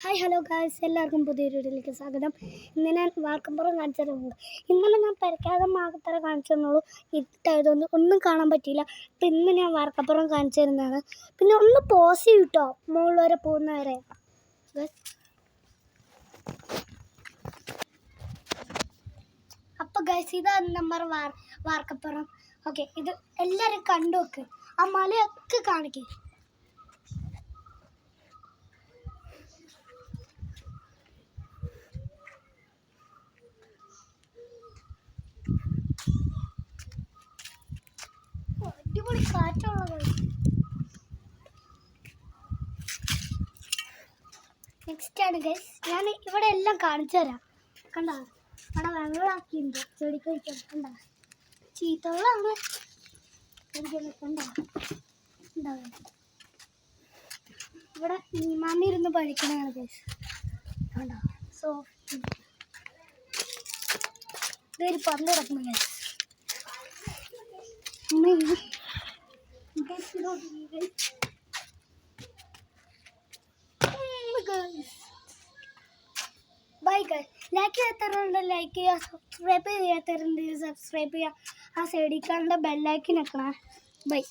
Hi hello guys, എല്ലാവർക്കും പുതിയൊരു വീഡിയോയിലേക്ക് സ്വാഗതം. ഇന്ന് ഞാൻ വാർക്കപ്പുറം കാണിച്ചു തരുന്നുണ്ട്. ഇന്നലെ ഞാൻ പെരക്കാതെ മാത്രമേ കാണിച്ചു തന്നുള്ളൂ, ഇട്ടായതുകൊണ്ട് ഒന്നും കാണാൻ പറ്റിയില്ല. അപ്പം ഇന്ന് ഞാൻ വാർക്കപ്പുറം കാണിച്ചു തരുന്നതാണ്. പിന്നെ ഒന്ന് പോസ് ചെയ്യും കേട്ടോ, മുകളിൽ വരെ പോകുന്നവരെ. അപ്പോൾ ഗൈസ്, ഇതാണ് നമ്മൾ വാർക്കപ്പുറം. ഓക്കെ, ഇത് എല്ലാവരും കണ്ടു നോക്ക്. ആ മലയൊക്കെ കാണിക്കും. അടിപൊളി കാറ്റുള്ളത്. നെക്സ്റ്റ് ആണ് ഗൈസ്, ഞാൻ ഇവിടെ എല്ലാം കാണിച്ചു തരാം. കണ്ട, അവിടെ വെള്ളമാക്കിയിട്ടുണ്ട് ചെടിക്ക് വയ്ക്കാൻ. കണ്ട, ചീത്തവെള്ളമാണ് കണ്ട. ഇവിടെ മണ്ണിരുന്ന് പഴിക്കണതാണ് ഗൈസ്. കണ്ട, സോ ഇതൊരു പന്ത് കിടക്കുന്നു ഗൈസ്. ബൈ ഗൈസ്, ലൈക്ക് ചെയ്യാത്തവരുണ്ട് ലൈക്ക് ചെയ്യുക, സബ്സ്ക്രൈബ് ചെയ്യാത്തവരുണ്ട് സബ്സ്ക്രൈബ് ചെയ്യുക. ആ സൈഡിൽ കണ്ട ബെല്ലൈക്കൻ വെക്കണം. ബൈ.